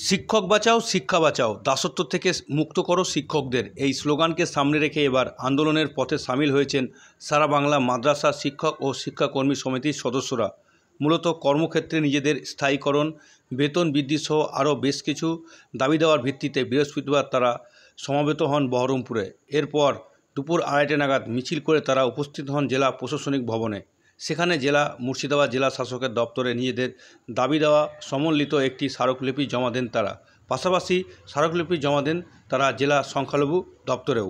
শিক্ষক বাঁচাও শিক্ষা বাঁচাও, দাসত্ব থেকে মুক্ত করো শিক্ষকদের, এই স্লোগানকে সামনে রেখে এবার আন্দোলনের পথে সামিল হয়েছেন সারা বাংলা মাদ্রাসা শিক্ষক ও শিক্ষাকর্মী সমিতির সদস্যরা। মূলত কর্মক্ষেত্রে নিজেদের স্থায়ীকরণ, বেতন বৃদ্ধি সহ আরও বেশ কিছু দাবি দেওয়ার ভিত্তিতে বৃহস্পতিবার তারা সমবেত হন বহরমপুরে। এরপর দুপুর 2:30 নাগাদ মিছিল করে তারা উপস্থিত হন জেলা প্রশাসনিক ভবনে। সেখানে মুর্শিদাবাদ জেলা শাসকের দপ্তরে নিজেদের দাবি দেওয়া সমন্বিত একটি স্মারকলিপি জমা দেন তারা। পাশাপাশি স্মারকলিপি জমা দেন তারা জেলা সংখ্যালঘু দপ্তরেও।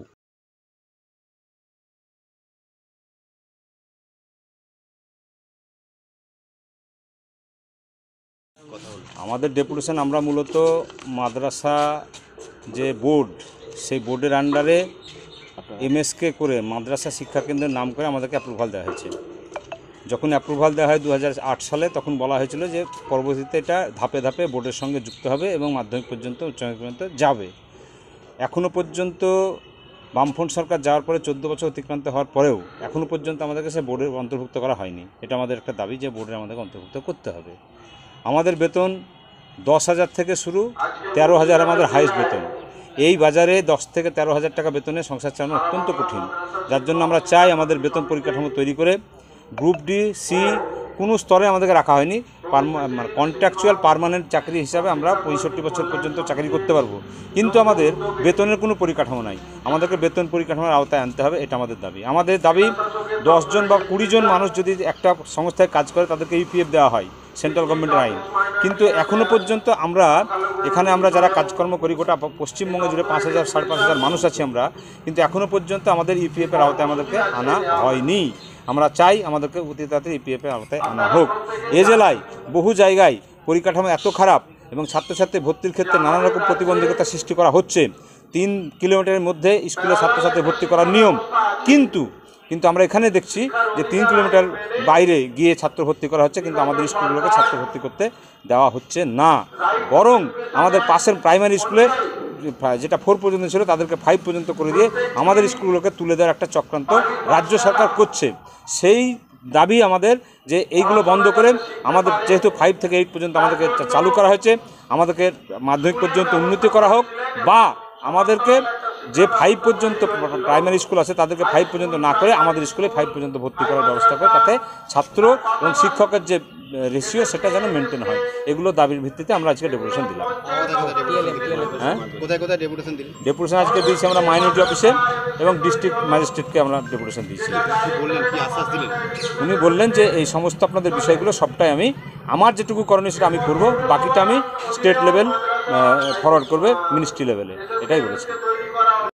আমাদের ডেপুটেশন, আমরা মূলত মাদ্রাসা যে বোর্ড, সেই বোর্ডের আন্ডারে এমএসকে করে মাদ্রাসা শিক্ষা কেন্দ্রের নাম করে আমাদেরকে অ্যাপ্রুভাল দেওয়া হয়েছে। যখন অ্যাপ্রুভাল দেওয়া হয় 2008 সালে, তখন বলা হয়েছিল যে পরবর্তীতে এটা ধাপে ধাপে বোর্ডের সঙ্গে যুক্ত হবে এবং মাধ্যমিক পর্যন্ত উচ্চ মাধ্যমিক পর্যন্ত যাবে। এখনও পর্যন্ত বামফ্রন্ট সরকার যাওয়ার পরে 14 বছর অতিক্রান্ত হওয়ার পরেও এখনও পর্যন্ত আমাদেরকে সে বোর্ডের অন্তর্ভুক্ত করা হয়নি। এটা আমাদের একটা দাবি যে বোর্ডের আমাদেরকে অন্তর্ভুক্ত করতে হবে। আমাদের বেতন 10,000 থেকে শুরু, 13,000 আমাদের হাইয়েস্ট বেতন। এই বাজারে 10 থেকে 13,000 টাকা বেতনে সংসার চালানো অত্যন্ত কঠিন, যার জন্য আমরা চাই আমাদের বেতন পরিকাঠামো তৈরি করে গ্রুপ ডি, সি কোনো স্তরে আমাদেরকে রাখা হয়নি। কন্ট্রাকচুয়াল পার্মানেন্ট চাকরি হিসাবে আমরা 65 বছর পর্যন্ত চাকরি করতে পারবো, কিন্তু আমাদের বেতনের কোনো পরিকাঠামো নাই। আমাদেরকে বেতন পরিকাঠামোর আওতায় আনতে হবে, এটা আমাদের দাবি। আমাদের দাবি 10 জন বা 20 জন মানুষ যদি একটা সংস্থায় কাজ করে তাদেরকে ইপিএফ দেওয়া হয়, সেন্ট্রাল গভর্নমেন্টের আইন। কিন্তু এখনও পর্যন্ত আমরা যারা কাজকর্ম করি, গোটা পশ্চিমবঙ্গে জুড়ে 5,000 5,500 মানুষ আছি আমরা, কিন্তু এখনও পর্যন্ত আমাদের ইপিএফের আওতায় আমাদেরকে আনা হয়নি। আমরা চাই আমাদেরকে অতি তাড়াতাড়ি ইপিএফের আওতায় আনা হোক। এ জেলায় বহু জায়গায় পরিকাঠামো এত খারাপ এবং ছাত্রছাত্রী ভর্তির ক্ষেত্রে নানা রকম প্রতিবন্ধকতা সৃষ্টি করা হচ্ছে। 3 কিলোমিটারের মধ্যে স্কুলে ছাত্রছাত্রী ভর্তি করার নিয়ম, কিন্তু আমরা এখানে দেখছি যে 3 কিলোমিটার বাইরে গিয়ে ছাত্র ভর্তি করা হচ্ছে, কিন্তু আমাদের স্কুলগুলোকে ছাত্র ভর্তি করতে দেওয়া হচ্ছে না। বরং আমাদের পাশের প্রাইমারি স্কুলে যেটা 4 পর্যন্ত ছিল তাদেরকে 5 পর্যন্ত করে দিয়ে আমাদের স্কুলগুলোকে তুলে দেওয়ার একটা চক্রান্ত রাজ্য সরকার করছে। সেই দাবি আমাদের যে এইগুলো বন্ধ করে আমাদের যেহেতু 5 থেকে 8 পর্যন্ত আমাদেরকে চালু করা হয়েছে, আমাদেরকে মাধ্যমিক পর্যন্ত উন্নতি করা হোক, বা আমাদেরকে যে 5 পর্যন্ত প্রাইমারি স্কুল আছে তাদেরকে 5 পর্যন্ত না করে আমাদের স্কুলে 5 পর্যন্ত ভর্তি করার ব্যবস্থা করে, তাতে ছাত্র এবং শিক্ষকের যে রেশিও সেটা যেন মেনটেন হয়। এগুলো দাবির ভিত্তিতে আমরা আজকে ডেপুটেশন দিলাম। হ্যাঁ, ডেপুটেশন আজকে দিয়েছি আমরা মাইনরিটি অফিসে এবং ডিস্ট্রিক্ট ম্যাজিস্ট্রেটকে আমরা ডেপুটেশন দিয়েছি। উনি বললেন যে এই সমস্ত আপনাদের বিষয়গুলো সবটাই আমার যেটুকু করণীয় সেটা আমি করব, বাকিটা আমি স্টেট লেভেল ফরওয়ার্ড করবে মিনিস্ট্রি লেভেলে, এটাই বলেছি।